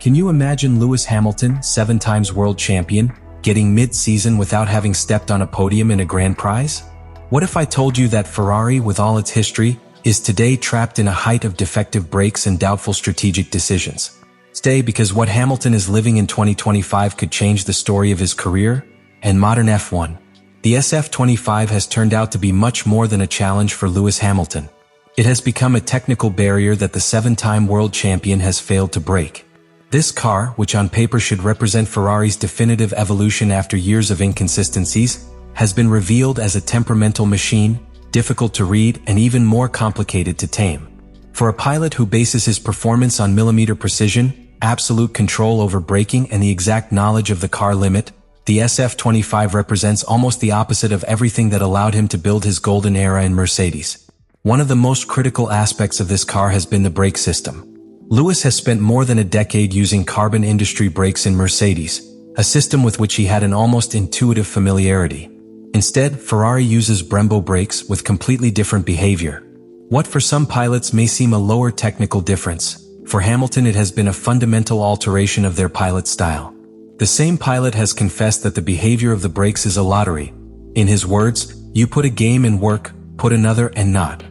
Can you imagine Lewis Hamilton, 7 times world champion, getting mid-season without having stepped on a podium in a grand prize? What if I told you that Ferrari, with all its history, is today trapped in a height of defective brakes and doubtful strategic decisions? Stay, because what Hamilton is living in 2025 could change the story of his career and modern F1. The SF25 has turned out to be much more than a challenge for Lewis Hamilton. It has become a technical barrier that the 7-time world champion has failed to break. This car, which on paper should represent Ferrari's definitive evolution after years of inconsistencies, has been revealed as a temperamental machine, difficult to read and even more complicated to tame. For a pilot who bases his performance on millimeter precision, absolute control over braking and the exact knowledge of the car limit, the SF25 represents almost the opposite of everything that allowed him to build his golden era in Mercedes. One of the most critical aspects of this car has been the brake system. Lewis has spent more than a decade using carbon industry brakes in Mercedes, a system with which he had an almost intuitive familiarity. Instead, Ferrari uses Brembo brakes with completely different behavior. What for some pilots may seem a lower technical difference, for Hamilton it has been a fundamental alteration of their pilot style. The same pilot has confessed that the behavior of the brakes is a lottery. In his words, "You put a game in work, put another and not."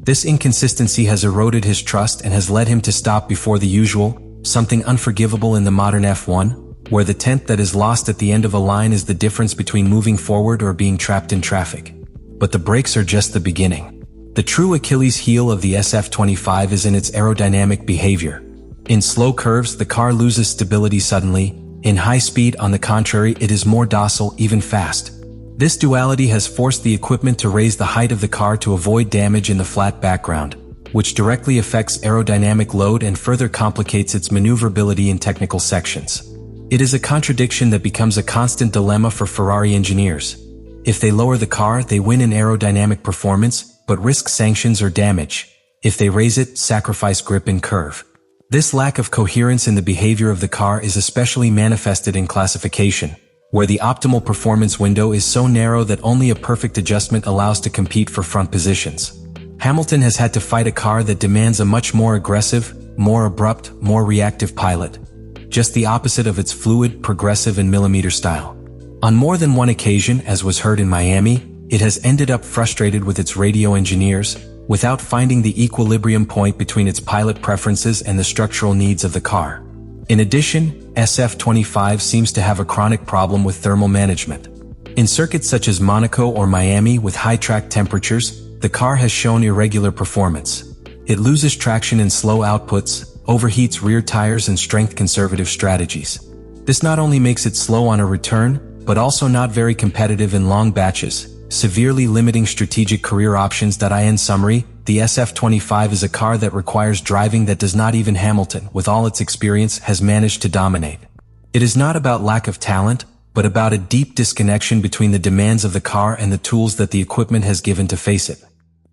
This inconsistency has eroded his trust and has led him to stop before the usual, something unforgivable in the modern F1, where the tenth that is lost at the end of a line is the difference between moving forward or being trapped in traffic. But the brakes are just the beginning. The true Achilles heel of the SF25 is in its aerodynamic behavior. In slow curves, the car loses stability suddenly. In high speed, on the contrary, it is more docile, even fast. This duality has forced the equipment to raise the height of the car to avoid damage in the flat background, which directly affects aerodynamic load and further complicates its maneuverability in technical sections. It is a contradiction that becomes a constant dilemma for Ferrari engineers. If they lower the car, they win in aerodynamic performance, but risk sanctions or damage. If they raise it, sacrifice grip and curve. This lack of coherence in the behavior of the car is especially manifested in classification, where the optimal performance window is so narrow that only a perfect adjustment allows to compete for front positions. Hamilton has had to fight a car that demands a much more aggressive, more abrupt, more reactive pilot. Just the opposite of its fluid, progressive and millimeter style. On more than one occasion, as was heard in Miami, it has ended up frustrated with its radio engineers, without finding the equilibrium point between its pilot preferences and the structural needs of the car. In addition, SF25 seems to have a chronic problem with thermal management. In circuits such as Monaco or Miami with high track temperatures, the car has shown irregular performance. It loses traction in slow outputs, overheats rear tires and strength-conservative strategies. This not only makes it slow on a return, but also not very competitive in long batches, severely limiting strategic career options. In summary, the SF25 is a car that requires driving that does not even Hamilton, with all its experience, has managed to dominate. It is not about lack of talent, but about a deep disconnection between the demands of the car and the tools that the equipment has given to face it.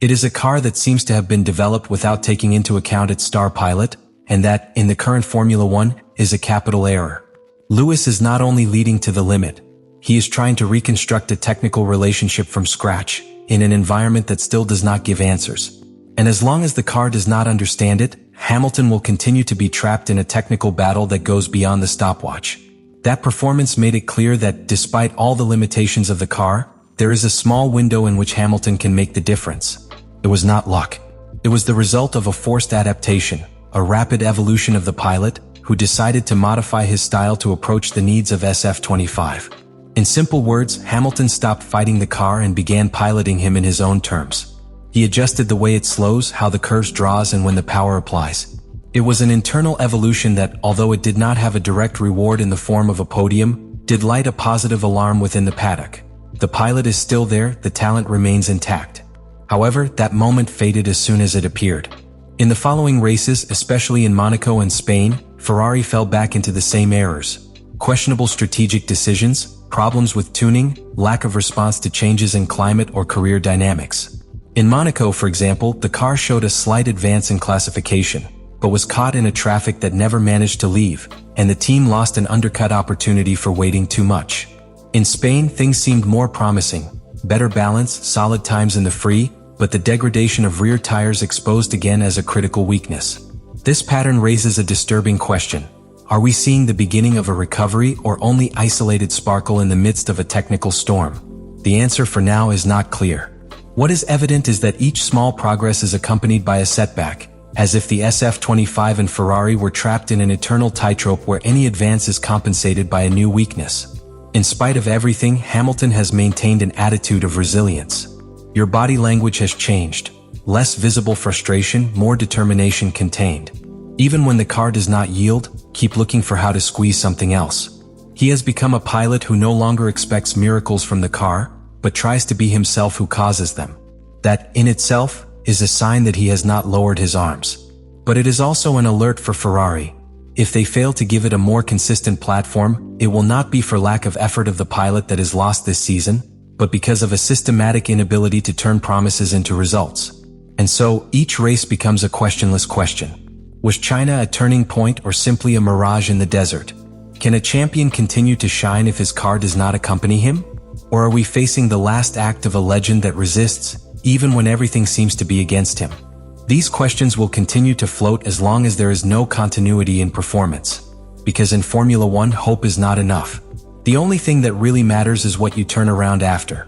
It is a car that seems to have been developed without taking into account its star pilot, and that, in the current Formula One, is a capital error. Lewis is not only leading to the limit, he is trying to reconstruct a technical relationship from scratch, in an environment that still does not give answers. And as long as the car does not understand it, Hamilton will continue to be trapped in a technical battle that goes beyond the stopwatch. That performance made it clear that, despite all the limitations of the car, there is a small window in which Hamilton can make the difference. It was not luck. It was the result of a forced adaptation, a rapid evolution of the pilot, who decided to modify his style to approach the needs of SF25. In simple words, Hamilton stopped fighting the car and began piloting him in his own terms. He adjusted the way it slows, how the curves draws, and when the power applies. It was an internal evolution that, although it did not have a direct reward in the form of a podium, did light a positive alarm within the paddock. The pilot is still there, the talent remains intact. However, that moment faded as soon as it appeared. In the following races, especially in Monaco and Spain, Ferrari fell back into the same errors. Questionable strategic decisions, problems with tuning, lack of response to changes in climate or career dynamics. In Monaco, for example, the car showed a slight advance in classification, but was caught in a traffic that never managed to leave, and the team lost an undercut opportunity for waiting too much. In Spain, things seemed more promising, better balance, solid times in the free, but the degradation of rear tires exposed again as a critical weakness. This pattern raises a disturbing question. Are we seeing the beginning of a recovery or only isolated sparkle in the midst of a technical storm? The answer for now is not clear. What is evident is that each small progress is accompanied by a setback, as if the SF25 and Ferrari were trapped in an eternal tightrope where any advance is compensated by a new weakness. In spite of everything, Hamilton has maintained an attitude of resilience. Your body language has changed. Less visible frustration, more determination contained. Even when the car does not yield, keep looking for how to squeeze something else. He has become a pilot who no longer expects miracles from the car, but tries to be himself who causes them. That, in itself, is a sign that he has not lowered his arms. But it is also an alert for Ferrari. If they fail to give it a more consistent platform, it will not be for lack of effort of the pilot that is lost this season, but because of a systematic inability to turn promises into results. And so, each race becomes a questionless question. Was China a turning point or simply a mirage in the desert? Can a champion continue to shine if his car does not accompany him? Or are we facing the last act of a legend that resists, even when everything seems to be against him? These questions will continue to float as long as there is no continuity in performance. Because in Formula One, hope is not enough. The only thing that really matters is what you turn around after.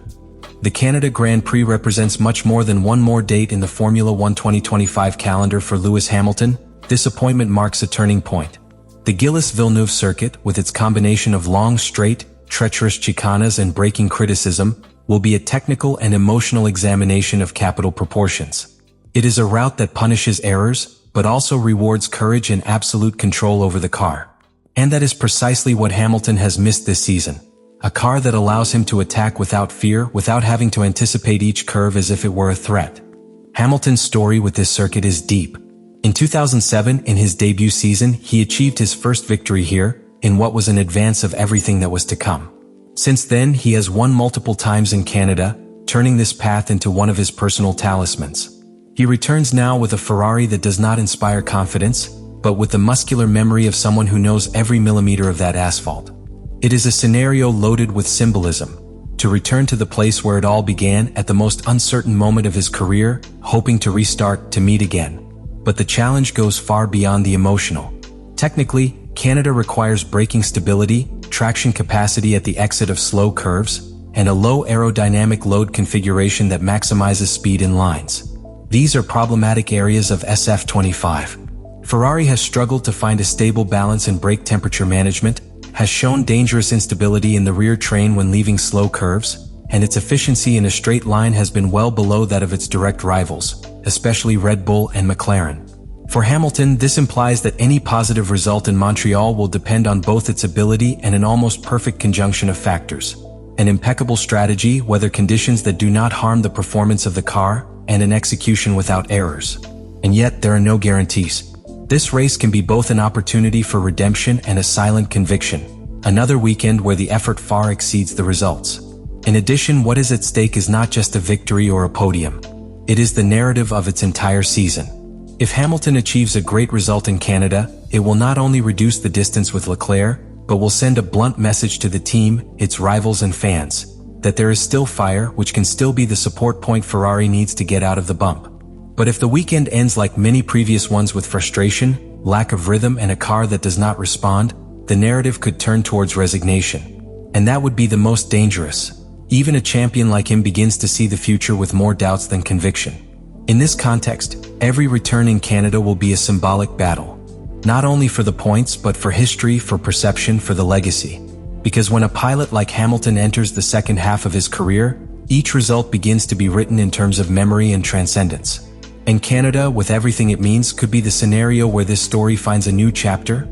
The Canada Grand Prix represents much more than one more date in the Formula One 2025 calendar for Lewis Hamilton. This appointment marks a turning point. The Gilles Villeneuve Circuit, with its combination of long, straight, treacherous chicanas and braking criticism, will be a technical and emotional examination of capital proportions. It is a route that punishes errors, but also rewards courage and absolute control over the car. And that is precisely what Hamilton has missed this season. A car that allows him to attack without fear, without having to anticipate each curve as if it were a threat. Hamilton's story with this circuit is deep. In 2007, in his debut season, he achieved his first victory here, in what was an advance of everything that was to come. Since then, he has won multiple times in Canada, turning this path into one of his personal talismans. He returns now with a Ferrari that does not inspire confidence, but with the muscular memory of someone who knows every millimeter of that asphalt. It is a scenario loaded with symbolism. To return to the place where it all began at the most uncertain moment of his career, hoping to restart, to meet again. But the challenge goes far beyond the emotional. Technically, Canada requires braking stability, traction capacity at the exit of slow curves, and a low aerodynamic load configuration that maximizes speed in lines. These are problematic areas of SF25. Ferrari has struggled to find a stable balance in brake temperature management, has shown dangerous instability in the rear train when leaving slow curves, and its efficiency in a straight line has been well below that of its direct rivals, especially Red Bull and McLaren. For Hamilton, this implies that any positive result in Montreal will depend on both its ability and an almost perfect conjunction of factors. An impeccable strategy, weather conditions that do not harm the performance of the car, and an execution without errors. And yet, there are no guarantees. This race can be both an opportunity for redemption and a silent conviction. Another weekend where the effort far exceeds the results. In addition, what is at stake is not just a victory or a podium. It is the narrative of its entire season. If Hamilton achieves a great result in Canada, it will not only reduce the distance with Leclerc, but will send a blunt message to the team, its rivals and fans, that there is still fire, which can still be the support point Ferrari needs to get out of the bump. But if the weekend ends like many previous ones with frustration, lack of rhythm and a car that does not respond, the narrative could turn towards resignation. And that would be the most dangerous. Even a champion like him begins to see the future with more doubts than conviction. In this context, every return in Canada will be a symbolic battle. Not only for the points, but for history, for perception, for the legacy. Because when a pilot like Hamilton enters the second half of his career, each result begins to be written in terms of memory and transcendence. And Canada, with everything it means, could be the scenario where this story finds a new chapter,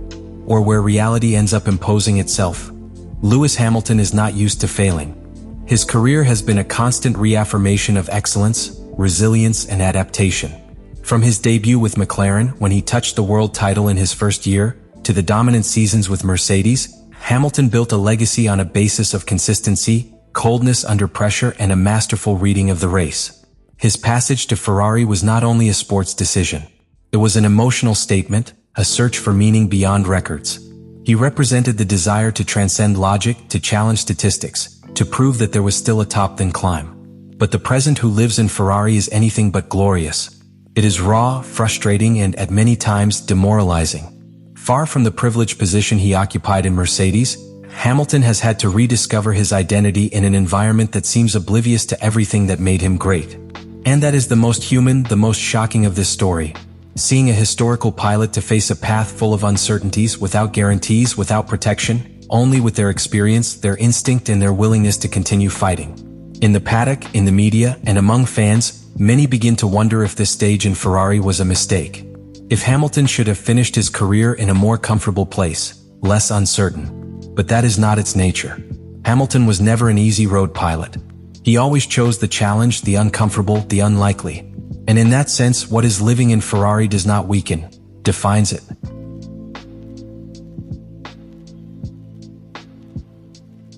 or where reality ends up imposing itself. Lewis Hamilton is not used to failing. His career has been a constant reaffirmation of excellence, resilience, and adaptation. From his debut with McLaren, when he touched the world title in his first year, to the dominant seasons with Mercedes, Hamilton built a legacy on a basis of consistency, coldness under pressure, and a masterful reading of the race. His passage to Ferrari was not only a sports decision. It was an emotional statement, a search for meaning beyond records. He represented the desire to transcend logic, to challenge statistics, to prove that there was still a top than climb. But the present who lives in Ferrari is anything but glorious. It is raw, frustrating, and at many times demoralizing. Far from the privileged position he occupied in Mercedes, Hamilton has had to rediscover his identity in an environment that seems oblivious to everything that made him great. And that is the most human, the most shocking of this story. Seeing a historical pilot to face a path full of uncertainties, without guarantees, without protection, only with their experience, their instinct, and their willingness to continue fighting. In the paddock, in the media, and among fans, many begin to wonder if this stage in Ferrari was a mistake. If Hamilton should have finished his career in a more comfortable place, less uncertain. But that is not its nature. Hamilton was never an easy road pilot. He always chose the challenge, the uncomfortable, the unlikely. And in that sense, what is living in Ferrari does not weaken, defines it.